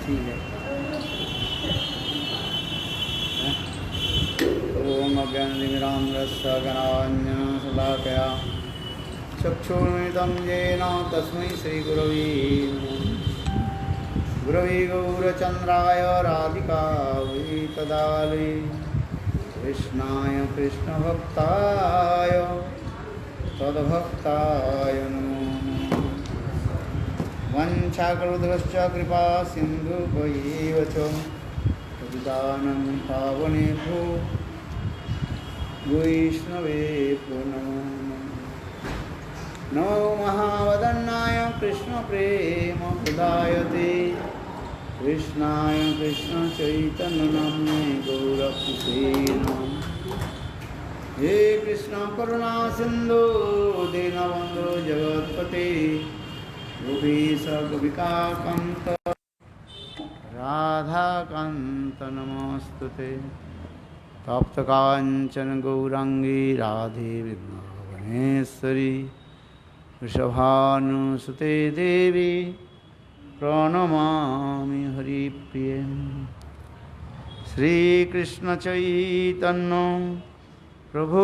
अच्छी है। ओम अज्ञानतिमिरान्धस्य ज्ञानाञ्जनशलाकया चक्षुर्मिलितं येन तस्मै श्रीगुरवे नमः। गुरवे गौरचन्द्राय राधिकायै तदालये कृष्णाय कृष्णभक्ताय तद्भक्ताय नमो नमः। वञ्चाकल्पतरुश्च कृपा सिन्धुभ्यैव च पतितानं पावनेभ्यो वैष्णवेभ्यो नमो नमः। नमो महावदन्नाय कृष्णप्रेमप्रदायते कृष्णाय कृष्णचैतन्यनाम्ने गौरक्षसे नमः। हे कृष्ण करुणा सिंधु दीनबंधु जगत्पते गोपीश गोपिकान्त राधाकान्त नमोस्तुते। तप्त कांचन गौरांगी राधे वृंदावनेश्वरी वृषभानुसुते देवी प्रणमामि हरिप्रिये। श्रीकृष्ण चैतन्य प्रभु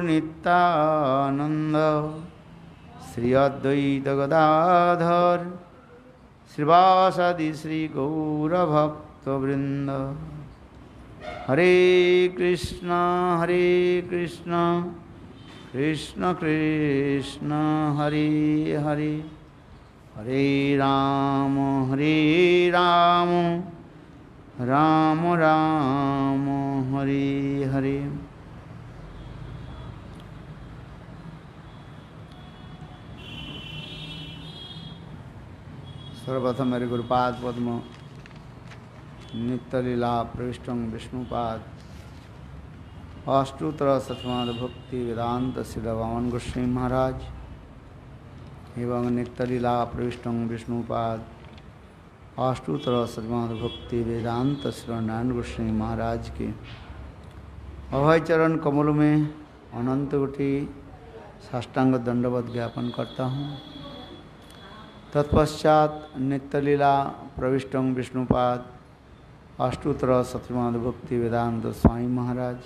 नित्यानंद श्री अद्वैत गदाधर श्रीवासादि श्री गौरभक्तवृंद। हरे कृष्ण कृष्ण कृष्ण हरे हरे हरे राम राम राम हरे हरे। सर्वप्रथम मेरे गुरुपाद पद्म नित्यलीला प्रविष्टं विष्णुपाद अष्टोत्तर शतनाद भक्ति वेदांत श्री वामन गोस्वामी महाराज एवं नित्यलीला प्रविष्टं विष्णुपाद अष्टोत्तर शतनाद भक्ति वेदांत श्री नारायण गोस्वामी महाराज के अभय चरण कमल में अनंत कोटि साष्टांग दंडवत ज्ञापन करता हूँ। तत्पश्चात नित्यलीला प्रविष्टं विष्णुपाद अष्टोत्तर शतनाद भक्ति वेदांत स्वामी महाराज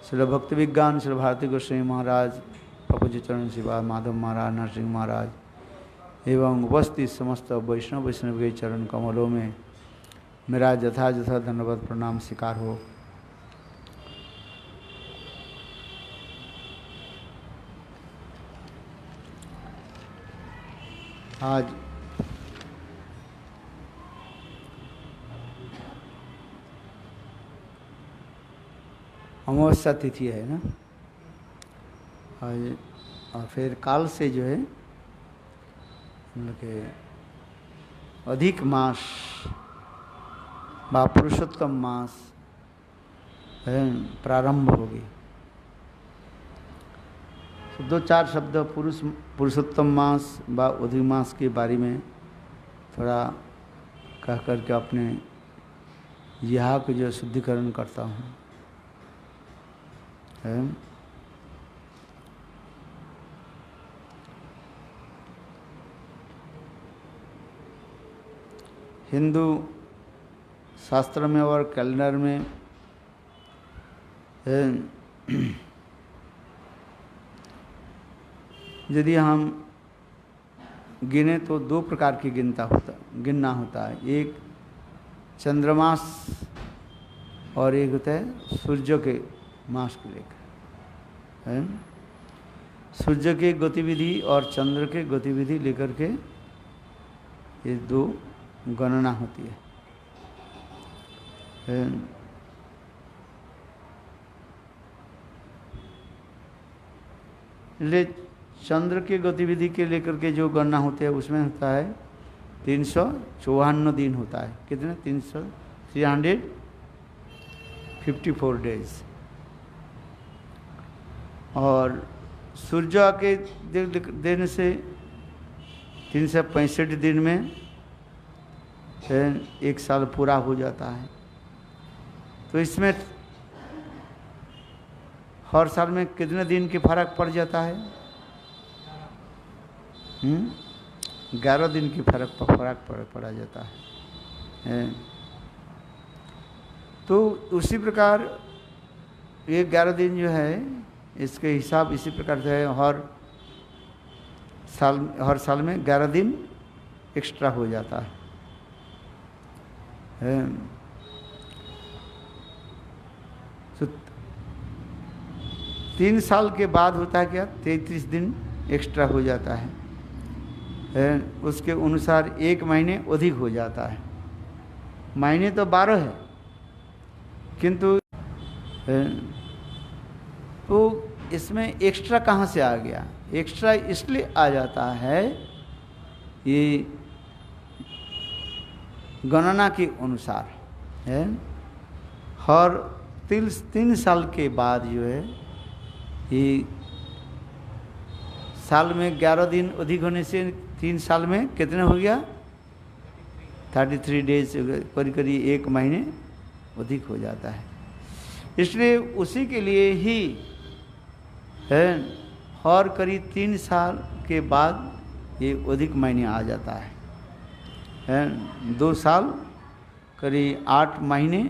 श्री भक्ति विज्ञान श्री भारती गोस्वामी महाराज प्रभुजी चरण शिवा माधव महाराज नरसिंह महाराज एवं उपस्थित समस्त वैष्णव के चरण कमलों में मेरा यथायथ धन्यवाद प्रणाम स्वीकार हो। आज अमावस्या तिथि है ना, और फिर काल से जो है मतलब के अधिक मास व पुरुषोत्तम मास प्रारंभ होगी। तो दो चार शब्द पुरुषोत्तम मास व अधिक मास के बारे में थोड़ा कह करके अपने यहाँ को जो शुद्धिकरण करता हूँ। हिंदू शास्त्र में और कैलेंडर में यदि हम गिने तो दो प्रकार की गिनना होता है। एक चंद्रमास और एक होता है सूर्य के मास को लेकर। सूर्य की गतिविधि और चंद्र के गतिविधि लेकर के ये दो गणना होती है। इसलिए चंद्र के गतिविधि के लेकर के जो गणना होती है उसमें होता है 354 दिन होता है। कितने? 354 डेज। और सूर्य के दिन से 365 दिन में एक साल पूरा हो जाता है। तो इसमें हर साल में कितने दिन की फर्क पड़ जाता है? 11 दिन की फर्क पड़ा जाता है। तो उसी प्रकार ये 11 दिन जो है इसके हिसाब इसी प्रकार से है। हर साल में 11 दिन एक्स्ट्रा हो जाता है। तो 3 साल के बाद होता है क्या, 33 दिन एक्स्ट्रा हो जाता है। उसके अनुसार 1 महीने अधिक हो जाता है। महीने तो 12 है, किंतु तो इसमें एक्स्ट्रा कहाँ से आ गया? एक्स्ट्रा इसलिए आ जाता है, ये गणना के अनुसार है। हर 3 साल के बाद जो है, ये साल में 11 दिन अधिक होने से 3 साल में कितने हो गया? 33 डेज, करीब करीब 1 महीने अधिक हो जाता है। इसलिए उसी के लिए ही है हर करीब 3 साल के बाद ये अधिक महीने आ जाता है। 2 साल करीब 8 महीने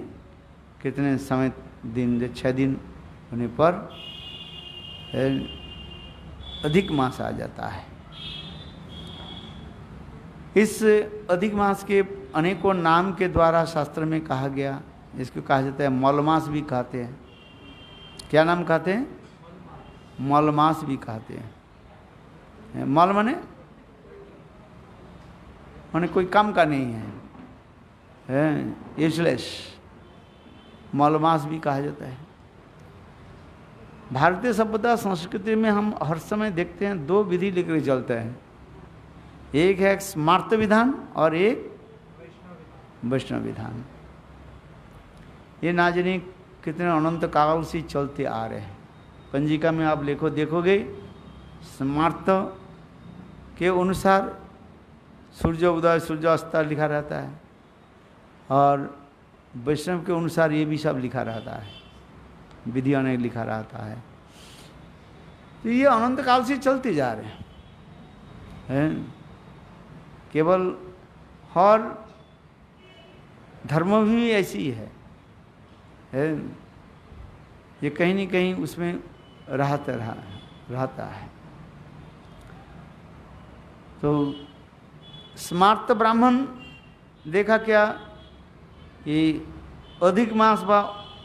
कितने समय दिन, 6 दिन होने पर अधिक मास आ जाता है। इस अधिक मास के अनेकों नाम के द्वारा शास्त्र में कहा गया। इसको कहा जाता है मलमास भी कहते हैं। क्या नाम कहते हैं? मलमास भी कहते हैं। मल माने कोई काम का नहीं है, यूजलेस, मलमास भी कहा जाता है। भारतीय सभ्यता संस्कृति में हम हर समय देखते हैं 2 विधि लेकर चलते हैं। एक है स्मार्त विधान और एक वैष्णव विधान। ये ना जाने कितने अनंत काल से चलते आ रहे हैं। पंजिका में आप देखोगे स्मार्त के अनुसार सूर्य उदय सूर्य अस्त लिखा रहता है, और वैष्णव के अनुसार ये भी सब लिखा रहता है, विधियों ने लिखा रहता है। तो ये अनंत काल से चलते जा रहे हैं। केवल हर धर्म भी ऐसी है, ये कहीं न कहीं उसमें रहता है। तो स्मार्त ब्राह्मण देखा क्या, ये अधिक मास व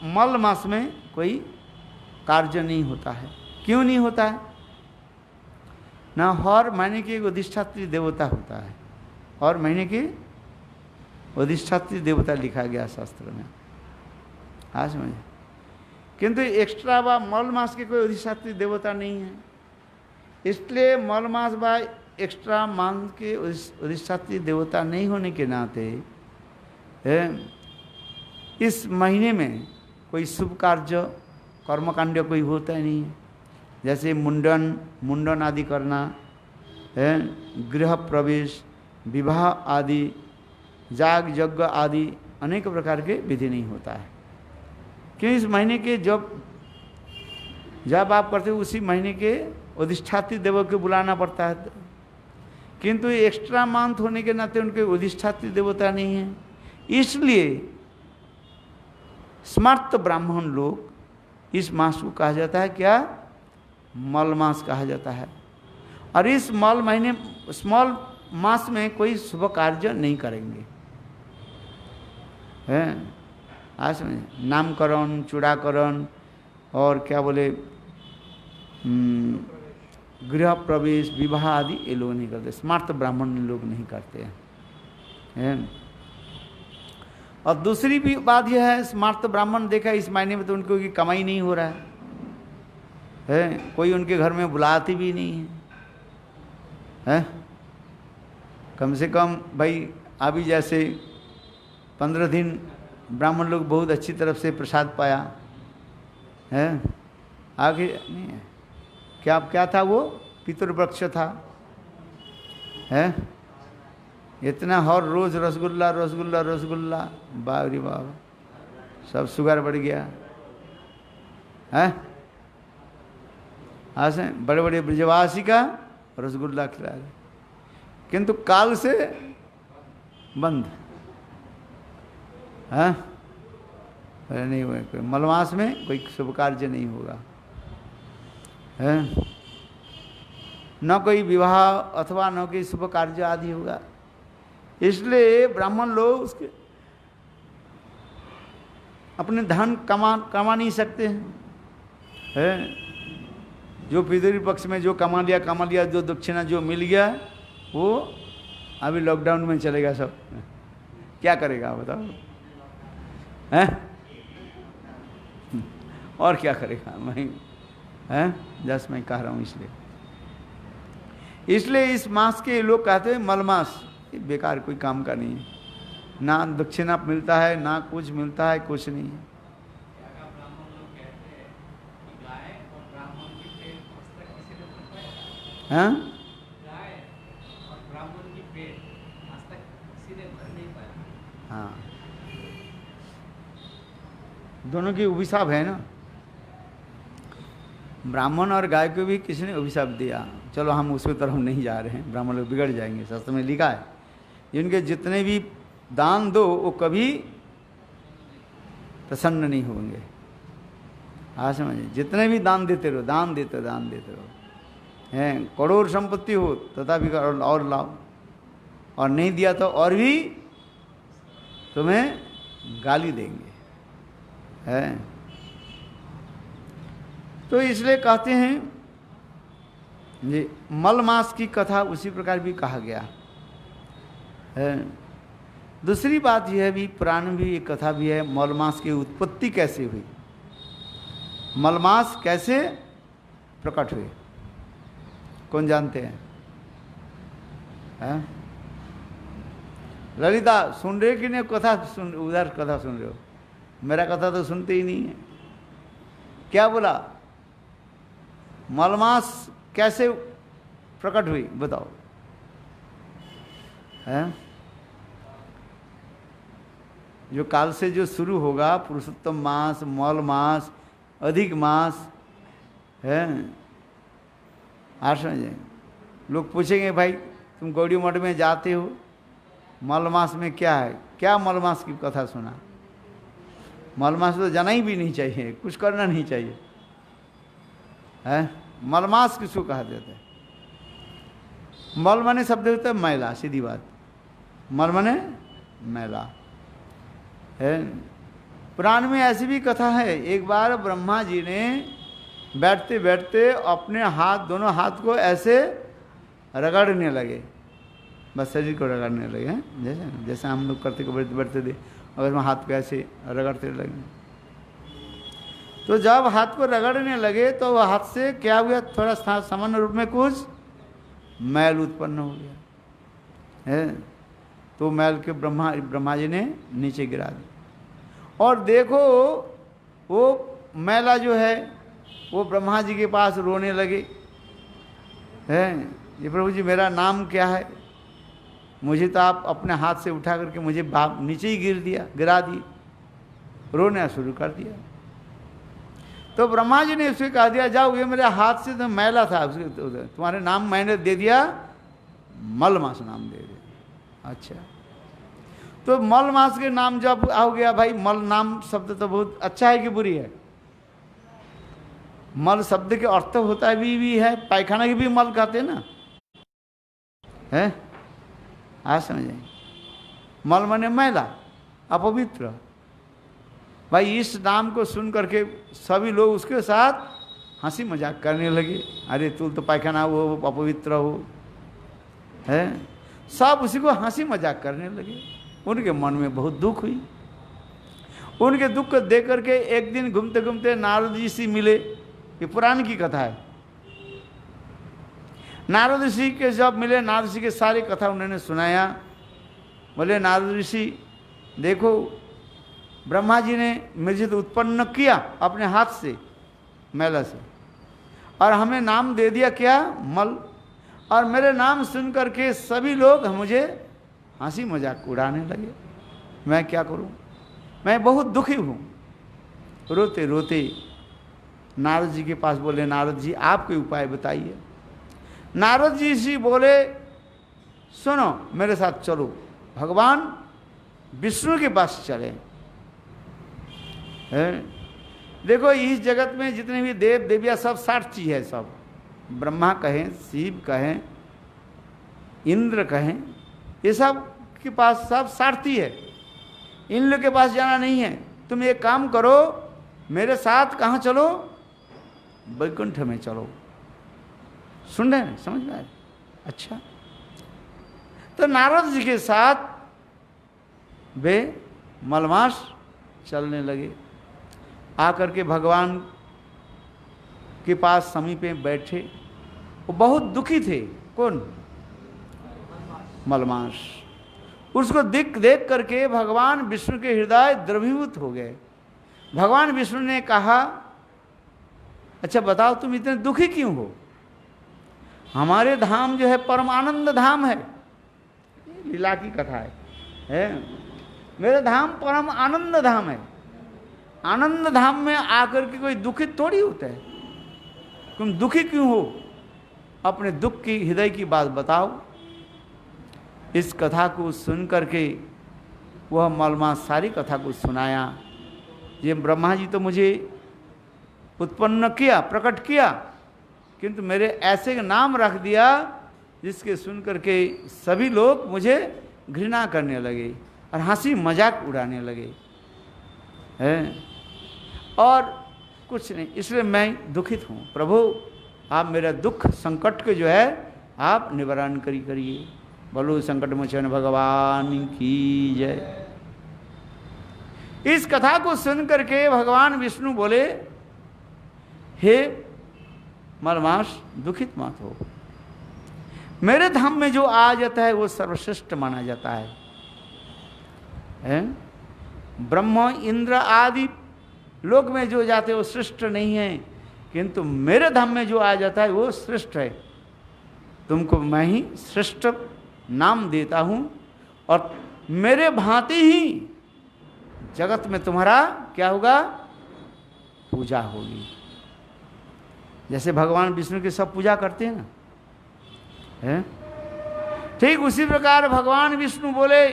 मल मास में कोई कार्य नहीं होता है। क्यों नहीं होता है? ना हर महीने के एक अधिष्ठात्री देवता होता है, और महीने के अधिष्ठात्री देवता लिखा गया शास्त्र में, आज समझे। किंतु एक्स्ट्रा व मल मास के कोई अधिष्ठात्री देवता नहीं है। इसलिए मल मास व एक्स्ट्रा मास के अधिष्ठात्री देवता नहीं होने के नाते इस महीने में कोई शुभ कार्य कर्मकांड कोई होता ही नहीं है। जैसे मुंडन आदि करना, गृह प्रवेश, विवाह आदि, जाग यज्ञ आदि अनेक प्रकार के विधि नहीं होता है। क्यों? इस महीने के जब आप करते हो उसी महीने के अधिष्ठात्री देवों को बुलाना पड़ता है। किंतु एक्स्ट्रा मंथ होने के नाते उनके अधिष्ठात्री देवता नहीं है। इसलिए स्मार्त ब्राह्मण लोग इस मास को कहा जाता है क्या? मल मास कहा जाता है। और इस स्मॉल मास में कोई शुभ कार्य नहीं करेंगे। आज समझे, नामकरण, चूड़ाकरण और क्या बोले गृह प्रवेश, विवाह आदि ये लोग नहीं करते। स्मार्त ब्राह्मण लोग नहीं करते हैं। और दूसरी भी बात यह है, स्मार्त ब्राह्मण देखा इस महीने में तो उनको की कमाई नहीं हो रहा है, कोई उनके घर में बुलाती भी नहीं है। कम से कम भाई अभी जैसे 15 दिन ब्राह्मण लोग बहुत अच्छी तरफ से प्रसाद पाया है, आगे नहीं है। क्या था वो? पितृवृक्ष था, है इतना हर रोज रसगुल्ला रसगुल्ला रसगुल्ला, बाबरी बाब, सब शुगर बढ़ गया है। आज से बड़े बड़े ब्रजवासी का रसगुल्ला खिला रहे, किंतु काल से बंद हाँ, नहीं हुए, कोई मलमास में कोई शुभ कार्य नहीं होगा, है न कोई विवाह अथवा न कोई शुभ कार्य आदि होगा। इसलिए ब्राह्मण लोग उसके अपने धन कमा नहीं सकते हैं। जो पितृ पक्ष में जो कमा लिया, जो दक्षिणा जो मिल गया वो अभी लॉकडाउन में चलेगा सब। क्या करेगा बताओ, हैं? और क्या करेगा, मैं जस्ट मैं कह रहा हूँ। इसलिए इस मास के लोग कहते हैं मलमास, ये बेकार, कोई काम का नहीं है, ना दक्षिणा मिलता है ना कुछ मिलता है, कुछ नहीं है। हाँ, हाँ, दोनों की अभिशाप है ना। ब्राह्मण और गाय को भी किसी ने अभिशाप दिया। चलो हम उसकी तरफ नहीं जा रहे हैं, ब्राह्मण लोग बिगड़ जाएंगे। शास्त्र में लिखा है जिनके जितने भी दान दो वो कभी प्रसन्न नहीं होंगे। हाँ समझिए, जितने भी दान देते रहो, दान देते रहो, हैं करोड़ संपत्ति हो तथापि और लाओ, और नहीं दिया तो और भी तुम्हें गाली देंगे, है। तो इसलिए कहते हैं ये मलमास की कथा उसी प्रकार भी कहा गया है। दूसरी बात यह भी, पुराण में भी एक कथा भी है, मलमास की उत्पत्ति कैसे हुई, मलमास कैसे प्रकट हुए, कौन जानते हैं? ललिता सुन रहे कि नहीं कथा? उधर कथा सुन रहे हो, मेरा कथा तो सुनते ही नहीं है। क्या बोला, मलमास कैसे प्रकट हुई बताओ, है? जो काल से जो शुरू होगा, पुरुषोत्तम मास, मल मास, अधिक मास, है। समझे, लोग पूछेंगे भाई तुम गौड़ी मठ में जाते हो, मलमास में क्या है? क्या मलमास की कथा सुना? मलमास तो जाना ही भी नहीं चाहिए, कुछ करना नहीं चाहिए, है। मलमास किसको कहा जाता है? मल माने शब्द होता है मैला, सीधी बात, मल माने मैला, है। पुराण में ऐसी भी कथा है, एक बार ब्रह्मा जी ने बैठते बैठते अपने हाथ, दोनों हाथ को ऐसे रगड़ने लगे, बस शरीर को रगड़ने लगे, हैं जैसे हम लोग करते को बैठते बैठते थे, अगर मैं हाथ पे ऐसे रगड़ते लगे, तो जब हाथ को रगड़ने लगे तो वह हाथ से क्या हुआ, थोड़ा सामान्य रूप में कुछ मैल उत्पन्न हो गया, है। तो मैल के ब्रह्मा जी ने नीचे गिरा दिया, और देखो वो मैला जो है वो ब्रह्मा जी के पास रोने लगे, हैं, ये प्रभु जी मेरा नाम क्या है, मुझे तो आप अपने हाथ से उठा करके मुझे नीचे ही गिरा दिए, रोना शुरू कर दिया। तो ब्रह्मा जी ने उससे कहा दिया, जाओ ये मेरे हाथ से तो मैला था, तुम्हारे नाम मैंने दे दिया, मलमास नाम दे दिया। अच्छा, तो मलमास के नाम जब हो गया, भाई मल नाम शब्द तो बहुत अच्छा है कि बुरी है? मल शब्द के अर्थ होता है भी है, पायखाना की भी मल कहते ना, है। आज समझे, मल माने मैला, अपवित्र। भाई इस नाम को सुन करके सभी लोग उसके साथ हंसी मजाक करने लगे, अरे तू तो पायखाना हो, अपवित्र हो, है। सब उसी को हंसी मजाक करने लगे। उनके मन में बहुत दुख हुई। उनके दुख को देख करके एक दिन घूमते घूमते नारद जी से मिले, ये पुराण की कथा है। नारद ऋषि के जब मिले, नारद ऋषि के सारी कथा उन्होंने सुनाया। बोले नारद ऋषि देखो, ब्रह्मा जी ने मुझे तो उत्पन्न किया अपने हाथ से, मैला से, और हमें नाम दे दिया क्या, मल, और मेरे नाम सुन करके सभी लोग मुझे हंसी मजाक उड़ाने लगे। मैं क्या करूं, मैं बहुत दुखी हूं। रोते रोते नारद जी के पास बोले, नारद जी आप कोई उपाय बताइए। नारद जी बोले, सुनो मेरे साथ चलो, भगवान विष्णु के पास चले। है। देखो इस जगत में जितने भी देव देवियाँ सब साक्षी है, सब ब्रह्मा कहें, शिव कहें, इंद्र कहें, ये सब के पास सब सारथी है। इन लोग के पास जाना नहीं है। तुम एक काम करो, मेरे साथ कहाँ चलो, वैकुंठ में चलो। सुन रहे हैं, समझ में आए? अच्छा, तो नारद जी के साथ वे मलमास चलने लगे। आकर के भगवान के पास समीप में बैठे। वो बहुत दुखी थे। कौन? मलमास। उसको देख करके भगवान विष्णु के हृदय द्रवीभूत हो गए। भगवान विष्णु ने कहा, अच्छा बताओ तुम इतने दुखी क्यों हो? हमारे धाम जो है परम आनंद धाम है। लीला की कथा है? मेरे धाम परम आनंद धाम है। आनंद धाम में आकर के कोई दुखित थोड़ी होता है। तुम दुखी क्यों हो? अपने दुख की, हृदय की बात बताओ। इस कथा को सुन करके वह मलमा सारी कथा को सुनाया। ये ब्रह्मा जी तो मुझे उत्पन्न किया, प्रकट किया, किंतु मेरे ऐसे नाम रख दिया जिसके सुन करके सभी लोग मुझे घृणा करने लगे और हंसी मजाक उड़ाने लगे हैं। और कुछ नहीं, इसलिए मैं दुखित हूँ। प्रभु आप मेरा दुख संकट के जो है आप निवारण करिए। बोलो संकट मोचन भगवान की जय। इस कथा को सुन करके भगवान विष्णु बोले, हे मलमास दुखित मत हो। मेरे धाम में जो आ जाता है वो सर्वश्रेष्ठ माना जाता है? ब्रह्म इंद्र आदि लोक में जो जाते हैं वो श्रेष्ठ नहीं है, किंतु मेरे धाम में जो आ जाता है वो श्रेष्ठ है। तुमको मैं ही श्रेष्ठ नाम देता हूं और मेरे भांति ही जगत में तुम्हारा क्या होगा? पूजा होगी। जैसे भगवान विष्णु की सब पूजा करते हैं ना, है? ठीक उसी प्रकार भगवान विष्णु बोले,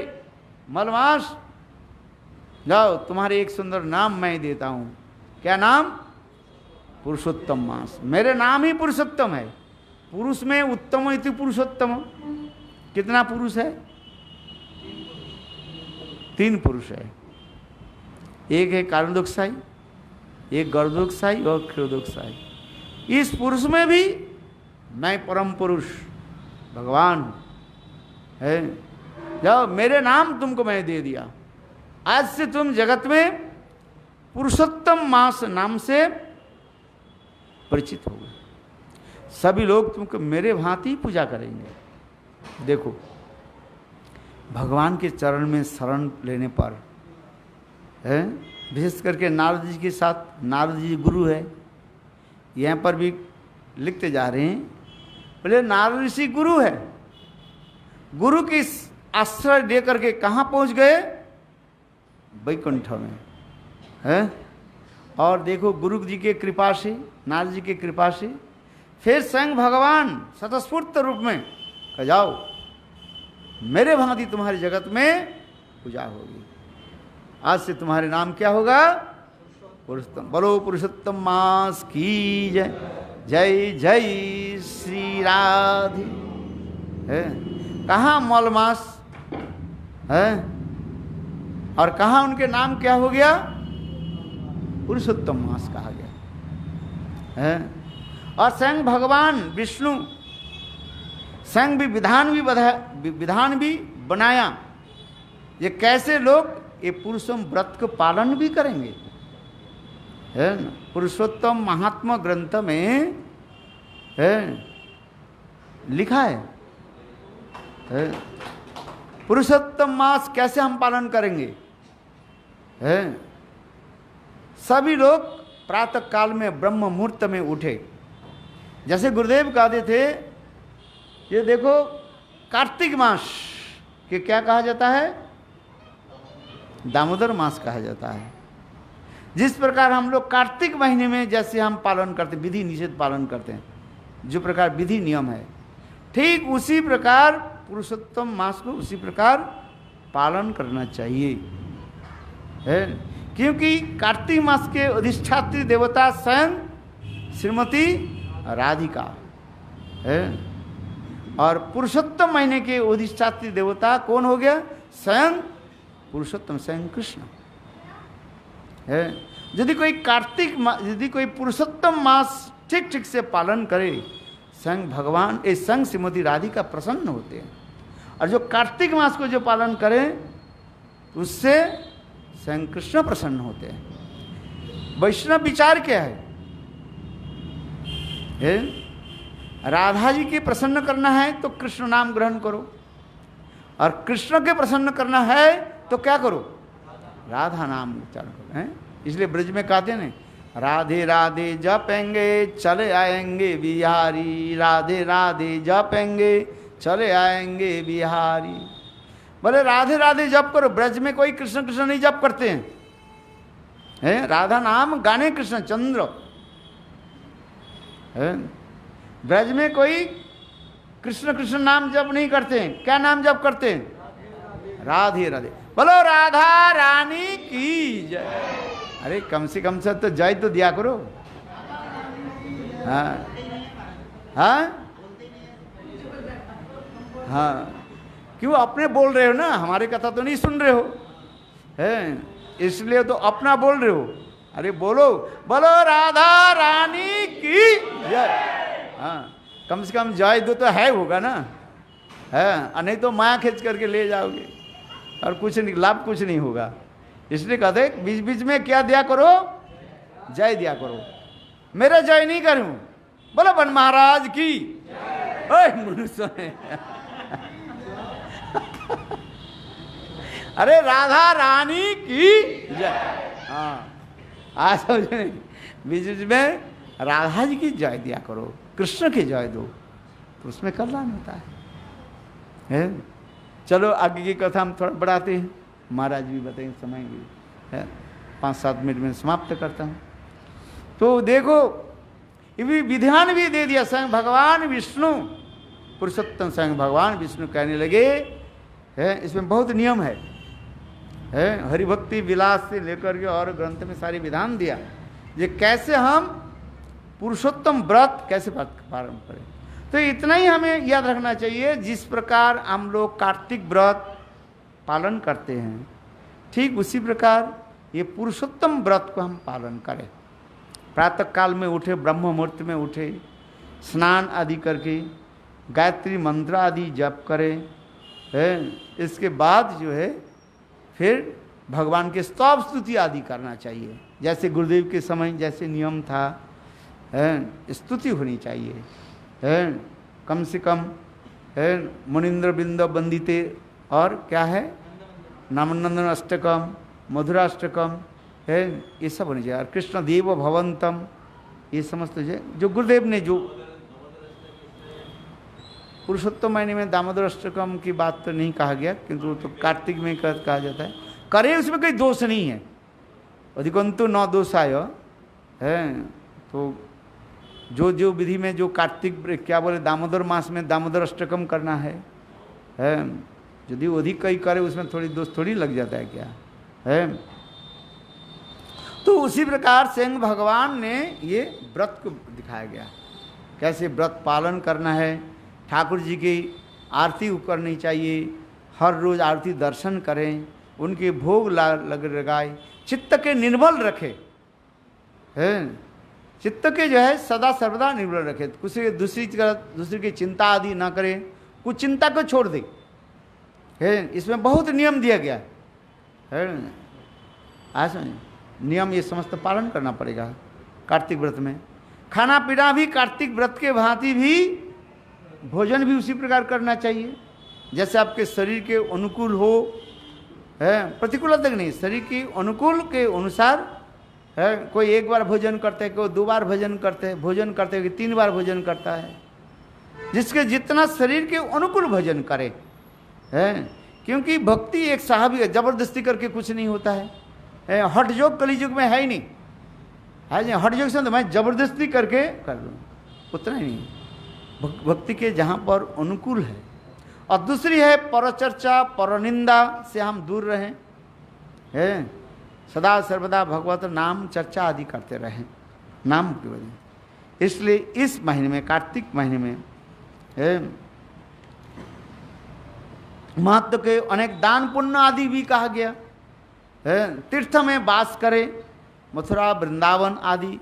मलमास जाओ, तुम्हारे एक सुंदर नाम मैं देता हूं। क्या नाम? पुरुषोत्तम मास। मेरे नाम ही पुरुषोत्तम है। पुरुष में उत्तम इति पुरुषोत्तम। कितना पुरुष है? 3 पुरुष है। एक है कारणदोक्षाई, एक गर्दोक्षाई और क्षीरोदोक्षाई। इस पुरुष में भी मैं परम पुरुष भगवान है। जाओ, मेरे नाम तुमको मैं दे दिया। आज से तुम जगत में पुरुषोत्तम मास नाम से परिचित हो गए। सभी लोग तुमको मेरे भांति पूजा करेंगे। देखो, भगवान के चरण में शरण लेने पर है, विशेष करके नारद जी के साथ, नारद जी गुरु है, यहाँ पर भी लिखते जा रहे हैं। बोले नारद ऋषि गुरु है। गुरु की आश्रय लेकर के कहाँ पहुँच गए? वैकुंठ में है। और देखो गुरु जी के कृपा से, नारद जी के कृपा से फिर स्वयं भगवान स्वतस्फूर्त रूप में कह जाओ, मेरे भांति तुम्हारी जगत में पूजा होगी। आज से तुम्हारे नाम क्या होगा? पुरुषोत्तम। बोलो पुरुषोत्तम मास की जय। जय जय श्री राधे। है कहाँ मलमास है और कहाँ उनके नाम क्या हो गया? पुरुषोत्तम मास कहा गया है। और स्वयं भगवान विष्णु स्वयं भी विधान भी बनाया। ये कैसे लोग ये पुरुषोत्तम व्रत को पालन भी करेंगे, है ना? पुरुषोत्तम महात्मा ग्रंथ में है लिखा है पुरुषोत्तम मास कैसे हम पालन करेंगे। है सभी लोग प्रातः काल में ब्रह्म मुहूर्त में उठे। जैसे गुरुदेव कहते थे, ये देखो कार्तिक मास के क्या कहा जाता है? दामोदर मास कहा जाता है। जिस प्रकार हम लोग कार्तिक महीने में जैसे हम पालन करते, विधि निषेध पालन करते हैं, जो प्रकार विधि नियम है, ठीक उसी प्रकार पुरुषोत्तम मास को उसी प्रकार पालन करना चाहिए, है। क्योंकि कार्तिक मास के अधिष्ठात्री देवता स्वयं श्रीमती राधिका है, और पुरुषोत्तम महीने के अधिष्ठात्री देवता कौन हो गया? स्वयं पुरुषोत्तम, स्वयं कृष्ण है। यदि कोई पुरुषोत्तम मास ठीक ठीक से पालन करे, स्वयं भगवान स्वयं श्रीमती राधिका प्रसन्न होते हैं। और जो कार्तिक मास को जो पालन करे उससे स्वयं कृष्ण प्रसन्न होते हैं। वैष्णव विचार क्या है? राधा जी के प्रसन्न करना है तो कृष्ण नाम ग्रहण करो, और कृष्ण के प्रसन्न करना है तो क्या करो? राधा नाम उच्चारण करो। हैं? इसलिए ब्रज में कहते हैं राधे राधे जपेंगे चले आएंगे बिहारी, राधे राधे जपेंगे चले आएंगे बिहारी। बोले राधे राधे जप करो। ब्रज में कोई कृष्ण कृष्ण नहीं जप करते हैं, राधा नाम गाने कृष्ण चंद्र है। ब्रज में कोई कृष्ण कृष्ण नाम जप नहीं करते हैं। क्या नाम जप करते हैं? राधे राधे। बोलो राधा रानी की जय। अरे कम से कम से तो जय तो दिया करो। हाँ हाँ हाँ, क्यों अपने बोल रहे हो ना, हमारे कथा तो नहीं सुन रहे हो, है इसलिए तो अपना बोल रहे हो। अरे बोलो, बोलो राधा रानी की जय। हाँ, कम से कम जय दो तो है होगा ना, है, नहीं तो माया खींच करके ले जाओगे और कुछ नहीं, लाभ कुछ नहीं होगा। इसलिए कहते बीच बीच में क्या दिया करो? जय दिया करो। मेरा जय नहीं करूं, बोलो बन महाराज की मनुष्य अरे राधा रानी की जय। हाँ, आज समझे नहीं, बीच बीच में राधा जी की जय दिया करो, कृष्ण की जय दो, तो उसमें कल्याण होता है। चलो आगे की कथा हम थोड़ा बढ़ाते हैं, महाराज भी बताएंगे, समय भी है 5-7 मिनट में समाप्त करता हूँ। तो देखो ये भी विधान भी दे दिया। स्वयं भगवान विष्णु, पुरुषोत्तम स्वयं भगवान विष्णु कहने लगे, है इसमें बहुत नियम है, हरिभक्ति विलास से लेकर के और ग्रंथ में सारी विधान दिया, ये कैसे हम पुरुषोत्तम व्रत कैसे पालन करें। तो इतना ही हमें याद रखना चाहिए, जिस प्रकार हम लोग कार्तिक व्रत पालन करते हैं, ठीक उसी प्रकार ये पुरुषोत्तम व्रत को हम पालन करें। प्रातः काल में उठे, ब्रह्म मुहूर्त में उठे, स्नान आदि करके गायत्री मंत्र आदि जप करें, है इसके बाद जो है फिर भगवान के स्तव स्तुति आदि करना चाहिए। जैसे गुरुदेव के समय जैसे नियम था, है स्तुति होनी चाहिए, है कम से कम, है मुनिंद्र बिंद बंदिते, और क्या है नामनंदन अष्टकम, मधुराष्टकम, है ये सब होनी चाहिए। और कृष्ण देव भवंतम, ये समझते जो गुरुदेव ने जो पुरुषोत्तम महीने में दामोदर अष्टकम की बात तो नहीं कहा गया, किंतु तो कार्तिक में कहा जाता है, करे उसमें कोई दोष नहीं है, अधिकंतु न दोषाय, है तो जो जो विधि में जो कार्तिक क्या बोले दामोदर मास में दामोदर अष्टकम करना है यदि अधिक कहीं करे उसमें थोड़ी दोष थोड़ी लग जाता है क्या, है। तो उसी प्रकार से भगवान ने ये व्रत को दिखाया गया, कैसे व्रत पालन करना है। ठाकुर जी की आरती करनी चाहिए, हर रोज आरती दर्शन करें, उनके भोग लगाए, चित्त के निर्मल रखे, है चित्त के जो है सदा सर्वदा निर्मल रखे, कुछ दूसरी की चिंता आदि ना करें, कुछ चिंता को छोड़ दे, है इसमें बहुत नियम दिया गया है। आज नियम ये समस्त पालन करना पड़ेगा कार्तिक व्रत में। खाना पीना भी कार्तिक व्रत के भांति भी, भोजन भी उसी प्रकार करना चाहिए जैसे आपके शरीर के अनुकूल हो, है प्रतिकूल तक नहीं, शरीर के अनुकूल के अनुसार, है कोई 1 बार भोजन करते है, कोई 2 बार भोजन करते हैं, भोजन करते हैं, 3 बार भोजन करता है, जिसके जितना शरीर के अनुकूल भोजन करे, है क्योंकि भक्ति एक साहब है, जबरदस्ती करके कुछ नहीं होता है, हठ योग कलियुग में है ही नहीं, है हठ योग से तो मैं जबरदस्ती करके कर लूँ, उतना ही नहीं। भक्ति के जहाँ पर अनुकूल है। और दूसरी है परचर्चा, परनिंदा से हम दूर रहें, है सदा सर्वदा भगवत नाम चर्चा आदि करते रहें नाम की वजह। इसलिए इस महीने में, कार्तिक महीने में महत्व के अनेक दान पुण्य आदि भी कहा गया है। तीर्थ में वास करें, मथुरा वृंदावन आदि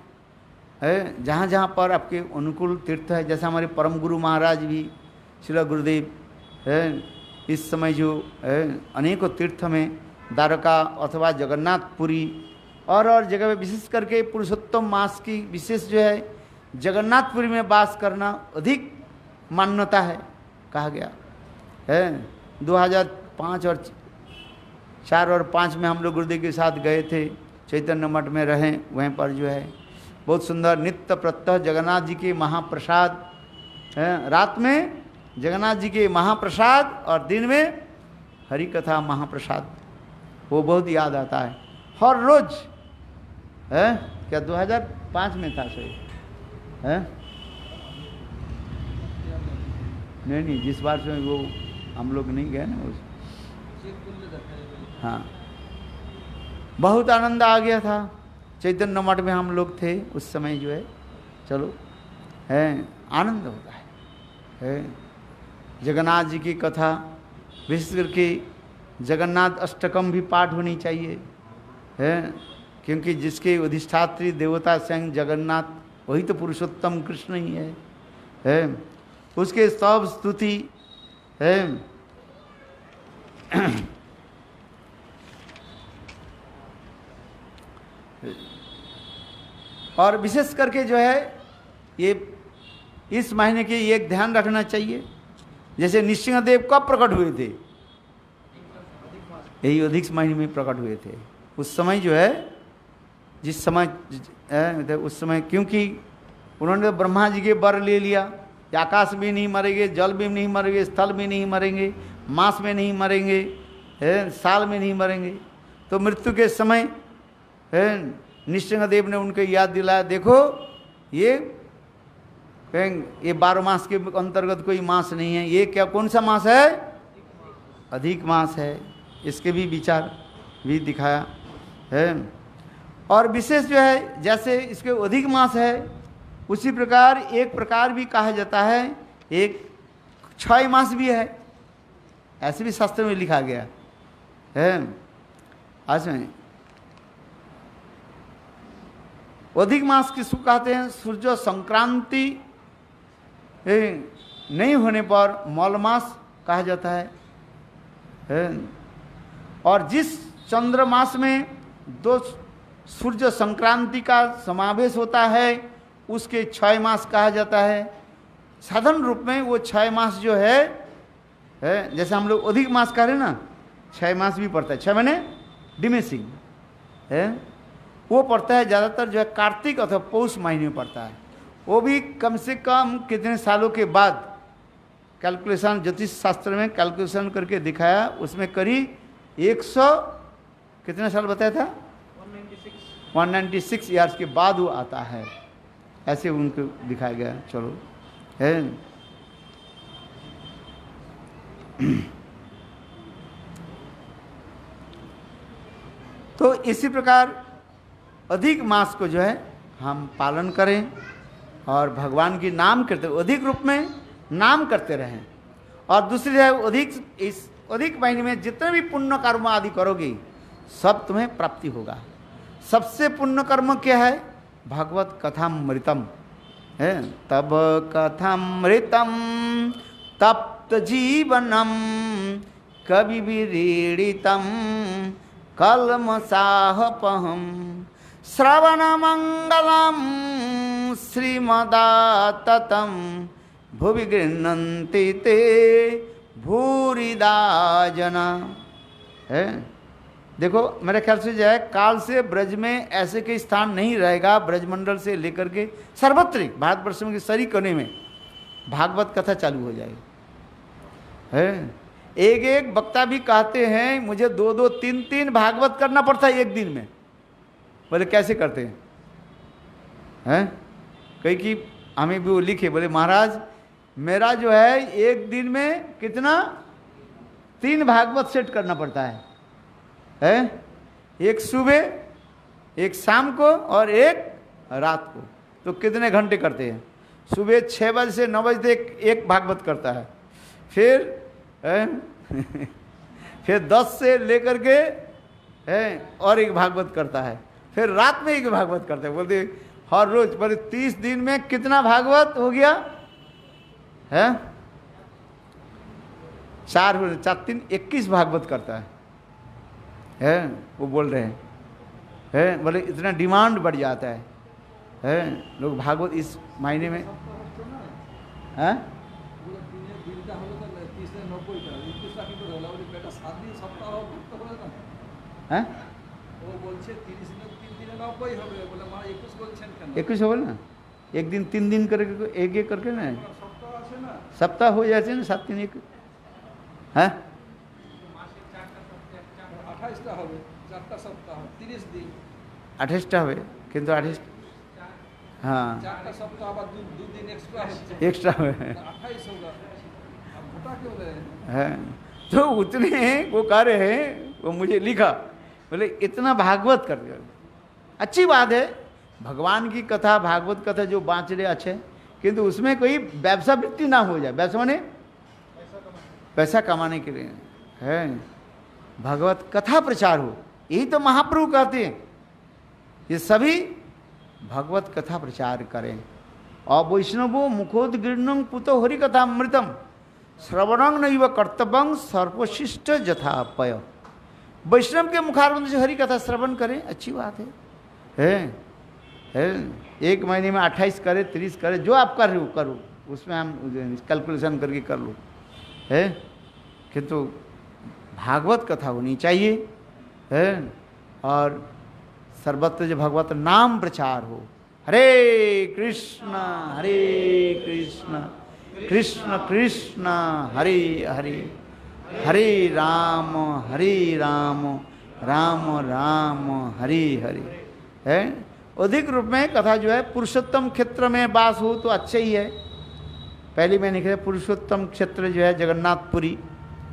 है, जहाँ जहाँ पर आपके अनुकूल तीर्थ है। जैसे हमारे परम गुरु महाराज भी श्री गुरुदेव है, इस समय जो है अनेकों तीर्थ में द्वारका अथवा जगन्नाथपुरी और जगह में, विशेष करके पुरुषोत्तम मास की विशेष जो है जगन्नाथपुरी में वास करना अधिक मान्यता है, कहा गया है। 2005 और 4 और 5 में हम लोग गुरुदेव के साथ गए थे, चैतन्य मठ में रहें। वहीं पर जो है बहुत सुंदर नित्य प्रत्यह जगन्नाथ जी के महाप्रसाद है, रात में जगन्नाथ जी के महाप्रसाद और दिन में हरि कथा महाप्रसाद, वो बहुत याद आता है हर रोज है। क्या 2005 में था सही है? नहीं, जिस बार से वो हम लोग नहीं गए ना उस, हाँ, बहुत आनंद आ गया था। चैतन्य मठ में हम लोग थे उस समय जो है, चलो है आनंद होता है। जगन्नाथ जी की कथा, विशेष करके जगन्नाथ अष्टकम भी पाठ होनी चाहिए है, क्योंकि जिसके अधिष्ठात्री देवता स्वयं जगन्नाथ, वही तो पुरुषोत्तम कृष्ण ही है। उसके स्तव स्तुति है। और विशेष करके जो है ये इस महीने के एक ध्यान रखना चाहिए, जैसे नृसिंहदेव कब प्रकट हुए थे? यही अधिक महीने में प्रकट हुए थे। उस समय जो है, जिस समय उस समय, क्योंकि उन्होंने ब्रह्मा जी के वर ले लिया, आकाश में नहीं मरेंगे, जल में नहीं मरेंगे, स्थल में नहीं मरेंगे, मास में नहीं मरेंगे, साल में नहीं मरेंगे। तो मृत्यु के समय नृसिंहदेव ने उनको याद दिलाया, देखो ये 12 मास के अंतर्गत कोई मास नहीं है, ये क्या कौन सा मास है? अधिक मास है। इसके भी विचार भी दिखाया है। और विशेष जो है, जैसे इसके अधिक मास है, उसी प्रकार एक प्रकार भी कहा जाता है, एक 6 मास भी है, ऐसे भी शास्त्र में लिखा गया है। आज में अधिक मास किसको कहते हैं? सूर्य संक्रांति नहीं होने पर मौल मास कहा जाता है। और जिस चंद्र मास में 2 सूर्य संक्रांति का समावेश होता है, उसके 6 मास कहा जाता है। साधारण रूप में वो 6 मास जो है, जैसे हम लोग अधिक मास कह रहे हैं ना, 6 मास भी पड़ता है। 6 महीने डिमेसिंग है, वो पड़ता है ज़्यादातर जो है कार्तिक अथवा पौष महीने में पड़ता है। वो भी कम से कम कितने सालों के बाद कैलकुलेशन, ज्योतिष शास्त्र में कैलकुलेशन करके दिखाया, उसमें करीब 100 कितने साल बताया था? 196 ईयर्स के बाद वो आता है, ऐसे उनको दिखाया गया। चलो है। तो इसी प्रकार अधिक मास को जो है हम पालन करें और भगवान की नाम करते, अधिक रूप में नाम करते रहें। और दूसरी है, इस अधिक महीने में जितने भी पुण्य कर्म आदि करोगे, सब तुम्हें प्राप्ति होगा। सबसे पुण्य कर्म क्या है? भागवत कथामृतम है। तब कथामृतम तप्त जीवनम कवि विरीडितम कलमसाहपहम श्रवण मंगलम श्रीमदाततम भुवि गृह्णन्ति ते भूरिदा जना है। देखो मेरे ख्याल से जो है, काल से ब्रज में ऐसे कोई स्थान नहीं रहेगा, ब्रजमंडल से लेकर के सर्वत्र भारतवर्ष के सभी कोने में भागवत कथा चालू हो जाएगी है। एक एक वक्ता भी कहते हैं मुझे 2-2, 3-3 भागवत करना पड़ता है एक दिन में। बोले कैसे करते हैं? कई की हमें भी वो लिखे, बोले महाराज मेरा जो है एक दिन में कितना 3 भागवत सेट करना पड़ता है। एक सुबह, एक शाम को और एक रात को। तो कितने घंटे करते हैं? सुबह 6 बजे से 9 बजे तक एक भागवत करता है, फिर 10 से लेकर के और एक भागवत करता है, फिर रात में एक भागवत करता है। बोलते हर रोज, बोले 30 दिन में कितना भागवत हो गया है? 4 3 21 भागवत करता है। वो बोल रहे हैं बोले इतना डिमांड बढ़ जाता है लोग भागवत इस महीने में हैं। हैं 21 हो ना, एक दिन 3 दिन करके एक करके ना सप्ताह हो जाते ना, 7 दिन 1 है। 28টা হবে কিন্তু 28 हाँ एक्स्ट्रा है। तो उतने वो कह रहे हैं, वो मुझे लिखा, बोले इतना भागवत कर दिया। अच्छी बात है, भगवान की कथा, भागवत कथा जो बाँच रहे अच्छे, किंतु उसमें कोई व्यवसाय वृत्ति ना हो जाए। व्यवसाय माने पैसा कमाने के लिए है, भगवत कथा प्रचार हो, यही तो महाप्रभु कहते हैं। ये सभी भगवत कथा प्रचार करें। और वैष्णवो मुखोदगीर्णं पुतो हरि कथा अमृतम श्रवणं नैव कर्तव्यं सर्वशिष्ट जथापय। वैष्णव के मुखारविंद से हरि कथा श्रवण करें, अच्छी बात है। एक महीने में 28 करे, 30 करे, जो आप कर रहे हो करो, उसमें हम कैलकुलेशन करके कर लो है। किंतु भागवत कथा होनी चाहिए है, और सर्वत्र जो भगवत नाम प्रचार हो। हरे कृष्ण कृष्ण कृष्ण हरे हरे, हरे राम राम राम हरे हरे है। अधिक रूप में कथा जो है पुरुषोत्तम क्षेत्र में वास हो तो अच्छा ही है। पहले मैंने कहा पुरुषोत्तम क्षेत्र जो है जगन्नाथपुरी,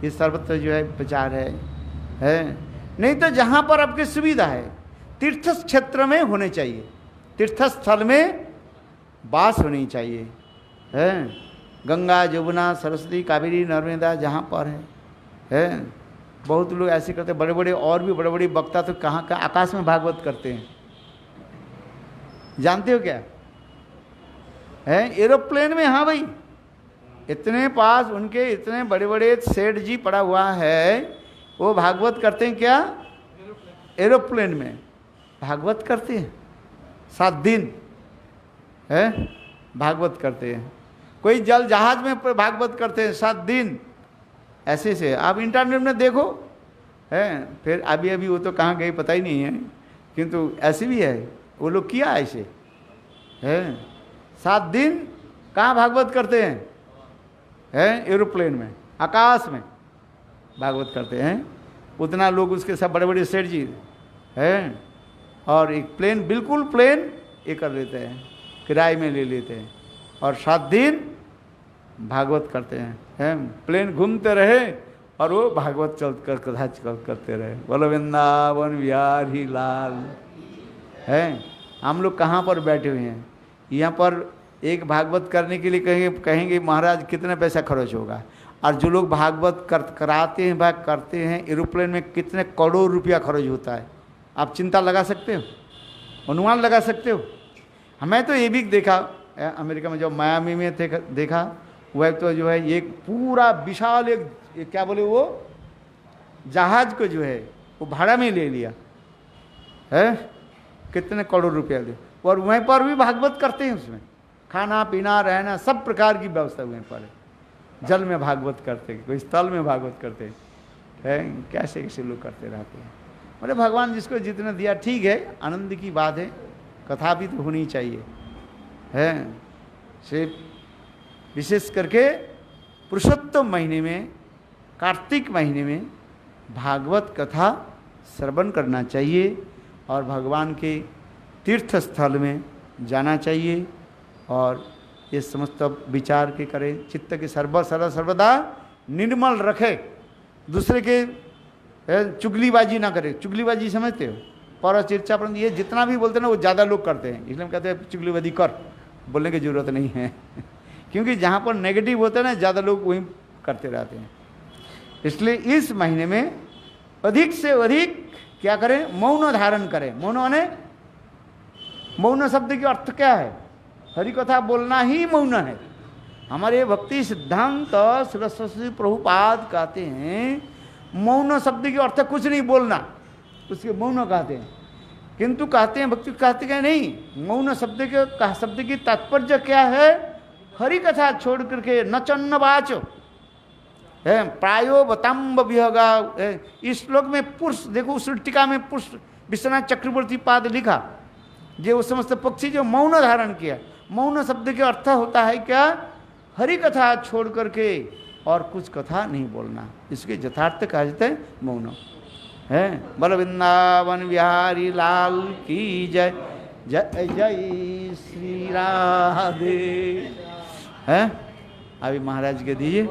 ये सर्वत्र जो है प्रचार है। नहीं तो जहाँ पर आपकी सुविधा है, तीर्थ क्षेत्र में होने चाहिए, तीर्थ स्थल में वास होनी चाहिए है। गंगा यमुना सरस्वती कावेरी नर्मदा जहाँ पर है। बहुत लोग ऐसे करते, बड़े बड़े और भी बड़े बड़े वक्ता तो कहाँ का आकाश में भागवत करते हैं, जानते हो क्या है? एरोप्लेन में। हाँ भाई, इतने पास उनके इतने बड़े बड़े सेठ जी पड़ा हुआ है, वो भागवत करते हैं क्या? एरोप्लेन में भागवत करते हैं, 7 दिन है भागवत करते हैं। कोई जल जहाज में भागवत करते हैं 7 दिन। ऐसे से आप इंटरनेट में देखो है। फिर अभी अभी वो तो कहाँ गए पता ही नहीं है, किंतु ऐसे भी है, वो लोग किया ऐसे है। 7 दिन कहाँ भागवत करते हैं? एरोप्लेन में, आकाश में भागवत करते हैं। उतना लोग उसके सब बड़े बड़े सेठ जी हैं, और एक प्लेन, बिल्कुल प्लेन ये कर लेते हैं, किराए में ले लेते हैं, और 7 दिन भागवत करते हैं। प्लेन घूमते रहे और वो भागवत चल कथा करते रहे। बोलो वृंदावन बिहारी लाल है। हम लोग कहाँ पर बैठे हुए हैं? यहाँ पर एक भागवत करने के लिए कहेंगे महाराज कितना पैसा खर्च होगा, और जो लोग भागवत कराते हैं, भाग करते हैं, एरोप्लेन में कितने करोड़ रुपया खर्च होता है। आप चिंता लगा सकते हो, अनुमान लगा सकते हो? हमें तो ये भी देखा अमेरिका में, जब मायामी में थे, देखा वह तो जो है एक पूरा विशाल एक क्या बोले वो जहाज को जो है वो भाड़ा में ले लिया है, कितने करोड़ रुपया दे, और वहीं पर भी भागवत करते हैं। उसमें खाना पीना रहना सब प्रकार की व्यवस्था वहीं पर है। जल में भागवत करते हैं, कोई स्थल में भागवत करते हैं, कैसे कैसे लोग करते रहते हैं। बोले भगवान जिसको जितना दिया ठीक है, आनंद की बात है, कथा भी तो होनी चाहिए है। सिर्फ विशेष करके पुरुषोत्तम महीने में, कार्तिक महीने में भागवत कथा श्रवण करना चाहिए, और भगवान के तीर्थ स्थल में जाना चाहिए, और ये समस्त विचार के करें, चित्त के सर्वदा निर्मल रखे, दूसरे के चुगलीबाजी ना करे। चुगलीबाजी समझते हो? पर चर्चा, परंतु ये जितना भी बोलते हैं ना वो ज़्यादा लोग करते हैं, इसलिए हम कहते हैं चुगलीबाजी कर, बोलने की ज़रूरत नहीं है क्योंकि जहाँ पर नेगेटिव होता है ना ज़्यादा लोग वही करते रहते हैं। इसलिए इस महीने में अधिक से अधिक क्या करें? मौन धारण करें। मौन माने, मौन शब्द की अर्थ क्या है? हरि कथा बोलना ही मौन है। हमारे भक्ति सिद्धांत सरस्वती प्रभुपाद कहते हैं मौन शब्द की अर्थ कुछ नहीं बोलना, उसके मौन कहते हैं। किंतु कहते हैं भक्ति कहते हैं नहीं, मौन शब्द की तात्पर्य क्या है? हरि कथा छोड़ करके न चन्न वाच है प्रायो बताम्ब विहगा। इस श्लोक में पुरुष देखो, उस टीका में पुरुष विश्वनाथ चक्रवर्ती पाद लिखा, जो वो समस्त पक्षी जो मौन धारण किया। मौन शब्द के अर्थ होता है क्या? हरि कथा छोड़ करके और कुछ कथा नहीं बोलना, इसके यथार्थ कहा जाता है मौन है। बल वृंदावन बिहारी लाल की जय, जय जय श्री राधे। है अभी महाराज के दीजिए।